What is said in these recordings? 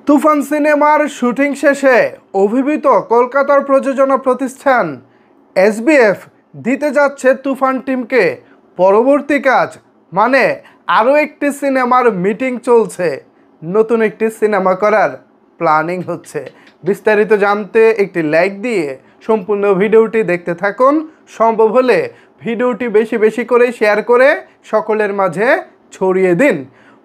তুফান সিনেমার শুটিং শেষে অভিভূত কলকাতার প্রযোজনা প্রতিষ্ঠান এসবিএফ দিতে যাচ্ছে তুফান টিমকে পরবর্তী কাজ, মানে আরও একটি সিনেমার মিটিং চলছে, নতুন একটি সিনেমা করার প্ল্যানিং হচ্ছে। বিস্তারিত জানতে একটি লাইক দিয়ে সম্পূর্ণ ভিডিওটি দেখতে থাকুন। সম্ভব হলে ভিডিওটি বেশি বেশি করে শেয়ার করে সকলের মাঝে ছড়িয়ে দিন।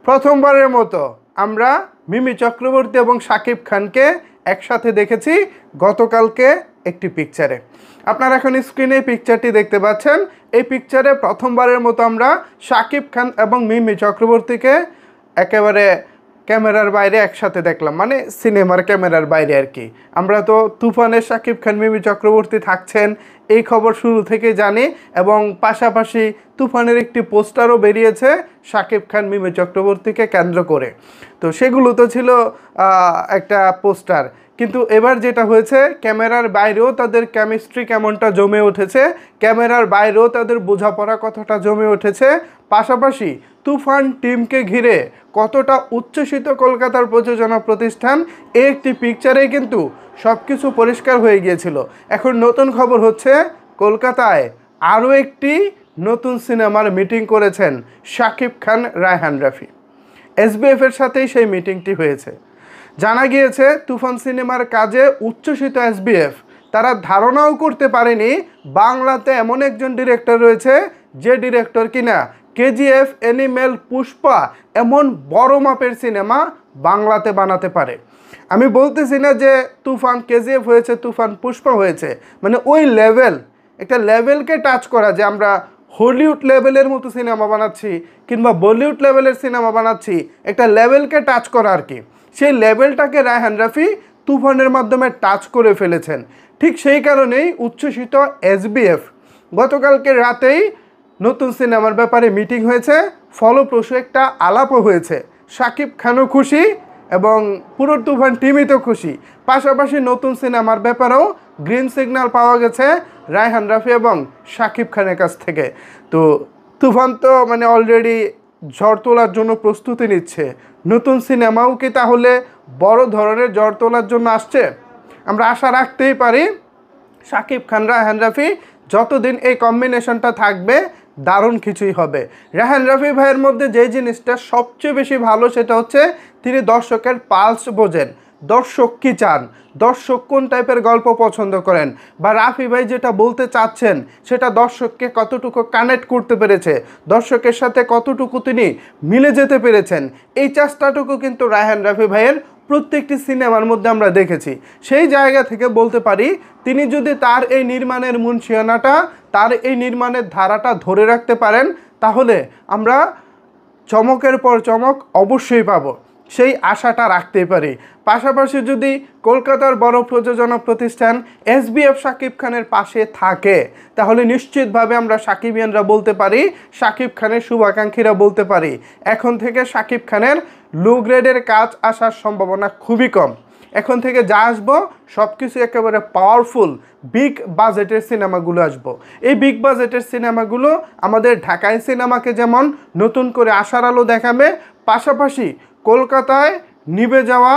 প্রথমবারের মতো আমরা মিমি চক্রবর্তী এবং শাকিব খানকে একসাথে দেখেছি গতকালকে একটি পিকচারে। আপনারা এখন স্ক্রিনে পিকচারটি দেখতে পাচ্ছেন। এই পিকচারে প্রথমবারের মতো আমরা শাকিব খান এবং মিমি চক্রবর্তীকে একেবারে ক্যামেরার বাইরে একসাথে দেখলাম, মানে সিনেমার ক্যামেরার বাইরে আর কি। আমরা তো তুফানের শাকিব খান মিমি চক্রবর্তী থাকছেন এই খবর শুরু থেকে জানি, এবং পাশাপাশি তুফানের একটি পোস্টারও বেরিয়েছে শাকিব খান মিমি চক্রবর্তীকে কেন্দ্র করে। তো সেগুলো তো ছিল একটা পোস্টার, কিন্তু এবার যেটা হয়েছে ক্যামেরার বাইরেও তাদের কেমিস্ট্রি কেমনটা জমে উঠেছে, ক্যামেরার বাইরেও তাদের বোঝাপড়া কতটা জমে উঠেছে, পাশাপাশি তুফান টিমকে ঘিরে কতটা উচ্ছ্বসিত কলকাতার প্রযোজনা প্রতিষ্ঠান, এই একটি পিকচারেই কিন্তু সব কিছু পরিষ্কার হয়ে গিয়েছিল। এখন নতুন খবর হচ্ছে কলকাতায় আরও একটি নতুন সিনেমার মিটিং করেছেন শাকিব খান, রায়হান রাফি। এসবিএফের সাথেই সেই মিটিংটি হয়েছে। জানা গিয়েছে তুফান সিনেমার কাজে উচ্ছ্বসিত এসবিএফ তারা ধারণাও করতে পারেনি বাংলাতে এমন একজন ডিরেক্টর রয়েছে যে ডিরেক্টর কিনা কেজিএফ, অ্যানিমেল, পুষ্পা এমন বড় মাপের সিনেমা বাংলাতে বানাতে পারে। আমি বলতেছি না যে তুফান কেজিএফ হয়েছে, তুফান পুষ্পা হয়েছে, মানে ওই লেভেল, একটা লেভেলকে টাচ করা, যে আমরা হলিউড লেভেলের মতো সিনেমা বানাচ্ছি কিংবা বলিউড লেভেলের সিনেমা বানাচ্ছি, একটা লেভেলকে টাচ করা আর কি। সেই লেভেলটাকে রায়হান রাফি তুফানের মাধ্যমে টাচ করে ফেলেছেন। ঠিক সেই কারণেই উচ্ছ্বসিত এসবিএফ। গতকালকে রাতেই নতুন সিনেমার ব্যাপারে মিটিং হয়েছে, ফলপ্রসূ একটা আলাপও হয়েছে। শাকিব খানও খুশি এবং পুরো তুফান টিমই তো খুশি। পাশাপাশি নতুন সিনেমার ব্যাপারেও গ্রিন সিগন্যাল পাওয়া গেছে রায়হান রাফি এবং শাকিব খানের কাছ থেকে। তো তুফান তো মানে অলরেডি ঝড় তোলার জন্য প্রস্তুতি নিচ্ছে। নতুন সিনেমাও কি তাহলে বড় ধরনের ঝড় তোলার জন্য আসছে? আমরা আশা রাখতেই পারি শাকিব খান, রায়হান রাফি যতদিন এই কম্বিনেশনটা থাকবে দারুণ কিছুই হবে। রায়হান রাফি ভাইয়ের মধ্যে যে জিনিসটা সবচেয়ে বেশি ভালো সেটা হচ্ছে তিনি দর্শকের পালস বোঝেন। দর্শক কী চান, দর্শক কোন টাইপের গল্প পছন্দ করেন, বা রাফি ভাই যেটা বলতে চাচ্ছেন সেটা দর্শককে কতটুকু কানেক্ট করতে পেরেছে, দর্শকের সাথে কতটুকু তিনি মিলে যেতে পেরেছেন, এই চেষ্টাটুকু কিন্তু রায়হান রাফি ভাইয়ের প্রত্যেকটি সিনেমার মধ্যে আমরা দেখেছি। সেই জায়গা থেকে বলতে পারি তিনি যদি তার এই নির্মাণের মুনশিয়ানাটা, তার এই নির্মাণের ধারাটা ধরে রাখতে পারেন, তাহলে আমরা চমকের পর চমক অবশ্যই পাবো, সেই আশাটা রাখতেই পারি। পাশাপাশি যদি কলকাতার বড় প্রযোজনা প্রতিষ্ঠান এসবিএফ শাকিব খানের পাশে থাকে, তাহলে নিশ্চিতভাবে আমরা সাকিবিয়ানরা বলতে পারি, শাকিব খানের শুভাকাঙ্ক্ষীরা বলতে পারি, এখন থেকে শাকিব খানের লো গ্রেডের কাজ আসার সম্ভাবনা খুবই কম। এখন থেকে যা আসবো সব কিছু একেবারে পাওয়ারফুল বিগ বাজেটের সিনেমাগুলো আসবো। এই বিগ বাজেটের সিনেমাগুলো আমাদের ঢাকায় সিনেমাকে যেমন নতুন করে আশার আলো দেখাবে, পাশাপাশি কলকাতায় নিভে যাওয়া,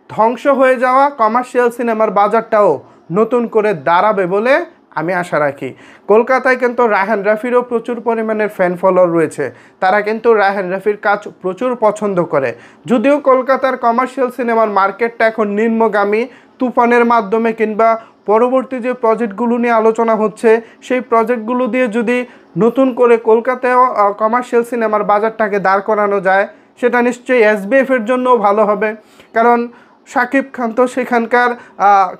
ধ্বংস হয়ে যাওয়া কমার্শিয়াল সিনেমার বাজারটাও নতুন করে দাঁড়াবে বলে আমি আশা রাখি। কলকাতায় কিন্তু রায়হান রাফিরও প্রচুর পরিমাণের ফ্যান ফলোয়ার রয়েছে, তারা কিন্তু রায়হান রাফির কাজ প্রচুর পছন্দ করে। যদিও কলকাতার কমার্শিয়াল সিনেমার মার্কেটটা এখন নিম্নগামী, তুফানের মাধ্যমে কিংবা পরবর্তী যে প্রজেক্টগুলো নিয়ে আলোচনা হচ্ছে সেই প্রজেক্টগুলো দিয়ে যদি নতুন করে কলকাতায়ও কমার্শিয়াল সিনেমার বাজারটাকে দাঁড় করানো যায়, সেটা নিশ্চয়ই এসবিএফের জন্যও ভালো হবে। কারণ শাকিব খান তো সেখানকার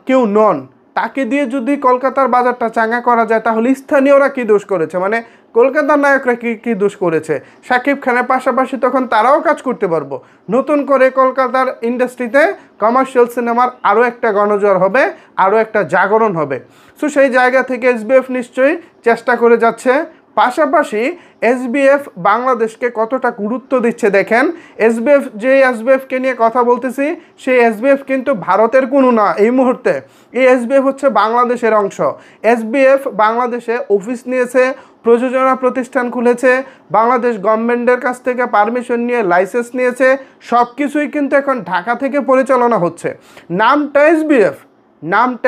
কেউ নন, তাকে দিয়ে যদি কলকাতার বাজারটা চাঙ্গা করা যায়, তাহলে স্থানীয়রা কী দোষ করেছে, মানে কলকাতার নায়করা কী দোষ করেছে, শাকিব খানের পাশাপাশি তখন তারাও কাজ করতে পারবো। নতুন করে কলকাতার ইন্ডাস্ট্রিতে কমার্শিয়াল সিনেমার আরও একটা গণজোয়ার হবে, আরও একটা জাগরণ হবে। সো সেই জায়গা থেকে এসবিএফ নিশ্চয়ই চেষ্টা করে যাচ্ছে। পাশাপাশি এসবিএফ বাংলাদেশকে কতটা গুরুত্ব দিচ্ছে দেখেন। এসবিএফকে নিয়ে কথা বলতেছি, সেই এসবিএফ কিন্তু ভারতের কোনো না এই মুহূর্তে। এই এসবিএফ হচ্ছে বাংলাদেশের অংশ। এসবিএফ বাংলাদেশে অফিস নিয়েছে, প্রযোজনা প্রতিষ্ঠান খুলেছে, বাংলাদেশ গভর্নমেন্টের কাছ থেকে পারমিশন নিয়ে লাইসেন্স নিয়েছে, সব কিছুই কিন্তু এখন ঢাকা থেকে পরিচালনা হচ্ছে। নামটা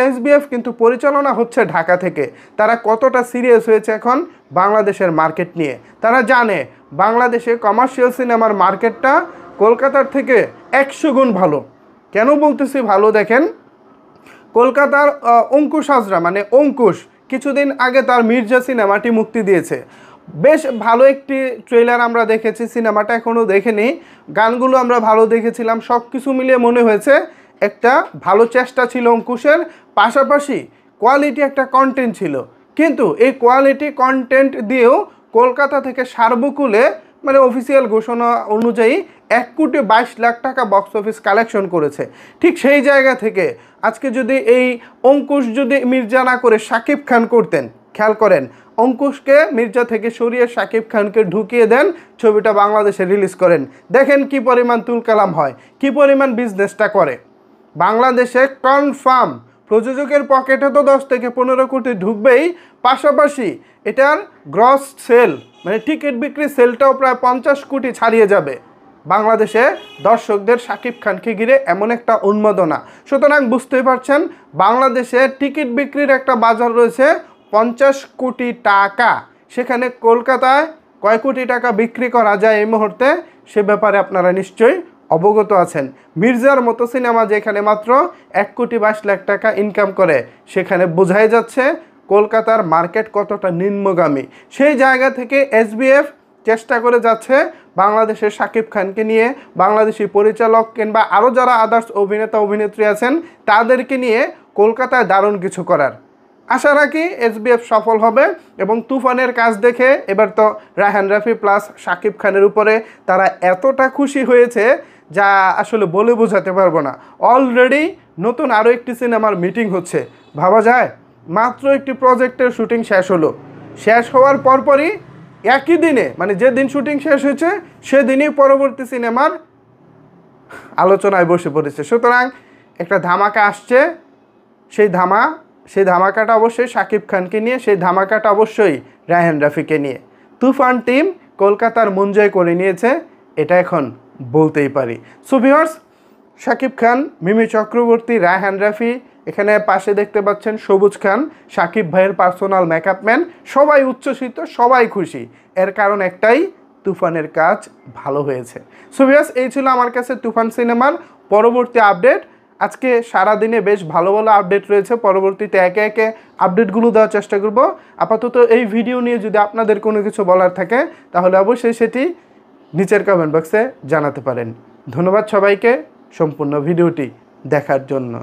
এসবিএফ কিন্তু পরিচালনা হচ্ছে ঢাকা থেকে। তারা কতটা সিরিয়াস হয়েছে এখন বাংলাদেশের মার্কেট নিয়ে। তারা জানে বাংলাদেশে কমার্শিয়াল সিনেমার মার্কেটটা কলকাতার থেকে 100 গুণ ভালো। কেন বলতেছি ভালো দেখেন, কলকাতার অঙ্কুশ হাজরা মানে অঙ্কুশ কিছুদিন আগে তার মির্জা সিনেমাটি মুক্তি দিয়েছে। বেশ ভালো একটি ট্রেলার আমরা দেখেছি, সিনেমাটা এখনও দেখিনি, গানগুলো আমরা ভালো দেখেছিলাম, সব কিছু মিলিয়ে মনে হয়েছে একটা ভালো চেষ্টা ছিল অঙ্কুশের, পাশাপাশি কোয়ালিটি একটা কন্টেন্ট ছিল। কিন্তু এই কোয়ালিটি কন্টেন্ট দিয়েও কলকাতা থেকে সার্বকুলে মানে অফিসিয়াল ঘোষণা অনুযায়ী 1,22,00,000 টাকা বক্স অফিস কালেকশন করেছে। ঠিক সেই জায়গা থেকে আজকে যদি এই অঙ্কুশ যদি মির্জা না করে শাকিব খান করতেন, খেয়াল করেন অঙ্কুশকে মির্জা থেকে সরিয়ে শাকিব খানকে ঢুকিয়ে দেন, ছবিটা বাংলাদেশে রিলিজ করেন, দেখেন কি পরিমাণ তুলকালাম হয়, কি পরিমাণ বিজনেসটা করে। বাংলাদেশে কনফার্ম প্রযোজকের পকেটে তো 10 থেকে 15 কোটি ঢুকবেই, পাশাপাশি এটার গ্রস সেল মানে টিকিট বিক্রি সেলটাও প্রায় 50 কোটি ছাড়িয়ে যাবে। বাংলাদেশে দর্শকদের শাকিব খানকে ঘিরে এমন একটা উন্মাদনা। সুতরাং বুঝতেই পারছেন বাংলাদেশে টিকিট বিক্রির একটা বাজার রয়েছে 50 কোটি টাকা। সেখানে কলকাতায় কয় কোটি টাকা বিক্রি করা যায় এই মুহূর্তে, সে ব্যাপারে আপনারা নিশ্চয়ই অবগত আছেন। মির্জার মতো সিনেমা যেখানে মাত্র 1,22,00,000 টাকা ইনকাম করে, সেখানে বোঝাই যাচ্ছে কলকাতার মার্কেট কতটা নিম্নগামী। সেই জায়গা থেকে এসবিএফ চেষ্টা করে যাচ্ছে বাংলাদেশের শাকিব খানকে নিয়ে, বাংলাদেশি পরিচালক কিংবা আরও যারা আদার্স অভিনেতা অভিনেত্রী আছেন তাদেরকে নিয়ে কলকাতায় দারুণ কিছু করার আশা রাখি। এসবিএফ সফল হবে এবং তুফানের কাজ দেখে এবার তো রায়হান রাফি প্লাস শাকিব খানের উপরে তারা এতটা খুশি হয়েছে যা আসলে বলে বোঝাতে পারবো না। অলরেডি নতুন আরও একটি সিনেমার মিটিং হচ্ছে, ভাবা যায় মাত্র একটি প্রজেক্টের শুটিং শেষ হলো, শেষ হওয়ার পরপরই একই দিনে মানে যেদিন শুটিং শেষ হয়েছে সেদিনই পরবর্তী সিনেমার আলোচনায় বসে পড়েছে। সুতরাং একটা ধামাকা আসছে, সেই ধামাকাটা অবশ্যই শাকিব খানকে নিয়ে, সেই ধামাকাটা অবশ্যই রায়হান রাফিকে নিয়ে। তুফান টিম কলকাতার মন জয় করে নিয়েছে, এটা এখন বলতেই পারি। সো ভিউয়ার্স, শাকিব খান, মিমি চক্রবর্তী, রায়হান রাফি, এখানে পাশে দেখতে পাচ্ছেন সবুজ খান, শাকিব ভাইয়ের পার্সোনাল মেকআপ ম্যান, সবাই উচ্ছ্বসিত, সবাই খুশি। এর কারণ একটাই, তুফানের কাজ ভালো হয়েছে। সো ভিউয়ার্স, এই ছিল আমার কাছে তুফান সিনেমার পরবর্তী আপডেট। আজকে সারাদিনে বেশ ভালো ভালো আপডেট রয়েছে, পরবর্তীতে একে একে আপডেটগুলো দেওয়ার চেষ্টা করব। আপাতত এই ভিডিও নিয়ে যদি আপনাদের কোনো কিছু বলার থাকে তাহলে অবশ্যই সেটি নিচের কমেন্ট বক্সে জানাতে পারেন। ধন্যবাদ সবাইকে সম্পূর্ণ ভিডিওটি দেখার জন্য।